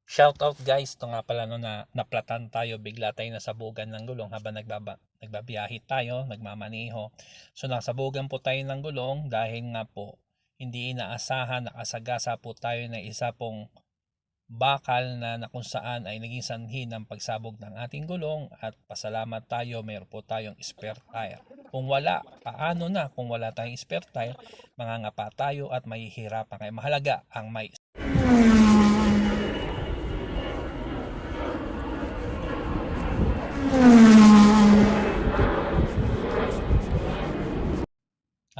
Shoutout guys, ito nga pala no, na naplatan tayo, bigla tayo nasabugan ng gulong habang nagbabiyahe tayo, nagmamaneho. So nasabugan po tayo ng gulong dahil nga po hindi inaasahan, nakasagasa po tayo ng isa pong bakal na kung saan ay naging sanhi ng pagsabog ng ating gulong, at pasalamat tayo, mayroon po tayong spare tire. Kung wala, paano na kung wala tayong spare tire, mangangapa tayo at mahihirapan kayo. Mahalaga ang may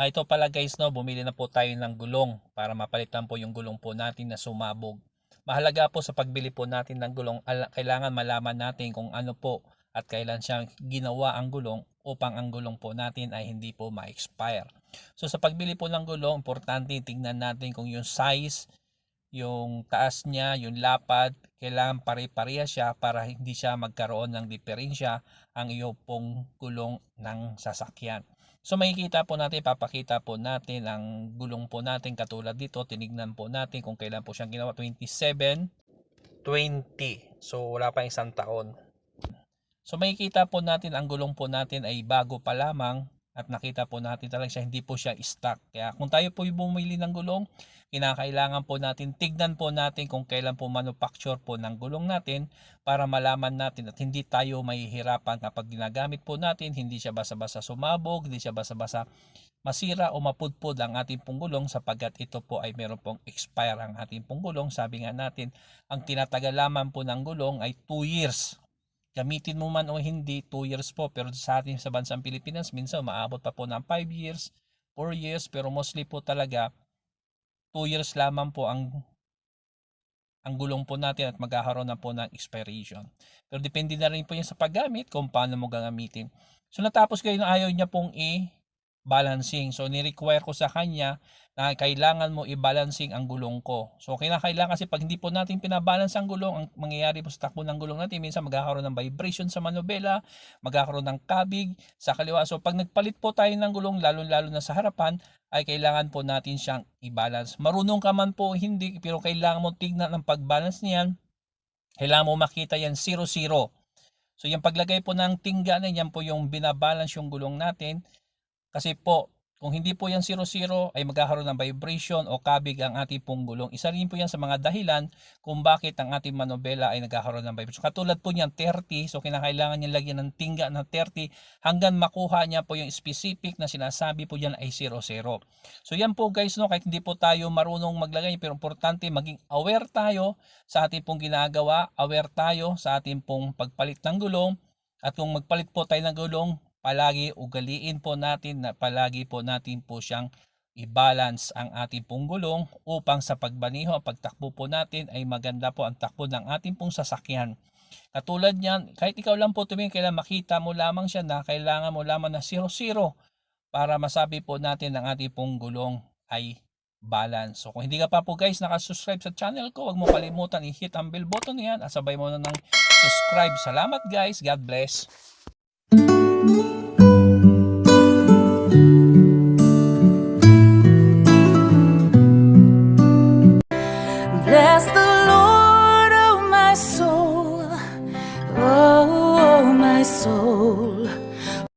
ito pala guys, no, bumili na po tayo ng gulong para mapalitan po yung gulong po natin na sumabog. Mahalaga po sa pagbili po natin ng gulong, kailangan malaman natin kung ano po at kailan siya ginawa ang gulong upang ang gulong po natin ay hindi po ma-expire. So sa pagbili po ng gulong, importante tingnan natin kung yung size, yung taas niya, yung lapad, kailangan pare-pareha siya para hindi siya magkaroon ng diferensya ang iyo pong gulong ng sasakyan. So makikita po natin, papakita po natin ang gulong po natin katulad dito. Tinignan po natin kung kailan po siyang ginawa. 27, 20. So wala pa isang taon. So makikita po natin ang gulong po natin ay bago pa lamang at nakita po natin talaga siya, hindi po siya stock. Kaya kung tayo po yung bumili ng gulong, kinakailangan po natin, tignan po natin kung kailan po manufacture po ng gulong natin para malaman natin at hindi tayo mahihirapan kapag ginagamit po natin, hindi siya basa-basa sumabog, hindi siya basa-basa masira o mapudpod ang ating pong gulong, sapagkat ito po ay meron pong expire ang ating pong gulong. Sabi nga natin, ang tinatagal lamang po ng gulong ay 2 years. Gamitin mo man o hindi, 2 years po. Pero sa atin sa bansang Pilipinas, minsan maabot pa po ng 5 years, 4 years. Pero mostly po talaga, 2 years lamang po ang gulong po natin at magkakaroon na po ng expiration. Pero depende na rin po yan sa paggamit kung paano mo gagamitin. So natapos kayo na ayaw niya pong i-balancing. So ni-require ko sa kanya na kailangan mo i-balancing ang gulong ko. So kinakailangan kasi pag hindi po natin pinabalance ang gulong, ang mangyayari po sa takbo ng gulong natin, minsan magkakaroon ng vibration sa manubila, magkakaroon ng kabig sa kaliwa. So pag nagpalit po tayo ng gulong, lalo-lalo na sa harapan, ay kailangan po natin siyang i-balance. Marunong ka man po hindi, pero kailangan mo tignan ang pag-balance niyan. Kailangan mo makita yan 0-0. So yung paglagay po ng tingga na yan po yung binabalance yung gulong natin. Kasi po, kung hindi po yan 0-0 ay magkakaroon ng vibration o kabig ang ating pong gulong. Isa rin po yan sa mga dahilan kung bakit ang ating manubela ay nagkakaroon ng vibration. Katulad po niyan 30, so kinakailangan niya lagyan ng tingga ng 30 hanggang makuha niya po yung specific na sinasabi po diyan ay 0-0. So yan po guys, no, kahit hindi po tayo marunong maglagay, pero importante maging aware tayo sa ating pong ginagawa, aware tayo sa ating pong pagpalit ng gulong, at kung magpalit po tayo ng gulong, palagi ugaliin po natin na palagi po natin po siyang i-balance ang ating pong gulong upang sa pagbaniho, pagtakbo po natin ay maganda po ang takbo ng ating pong sasakyan. Katulad niyan, kahit ikaw lang po tumingin, kailangan makita mo lamang siya na kailangan mo lamang na 0-0 para masabi po natin ang ating pong gulong ay balance. So kung hindi ka pa po guys nakasubscribe sa channel ko, huwag mo kalimutan i-hit ang bell button na yan at sabay mo na ng subscribe. Salamat guys, God bless.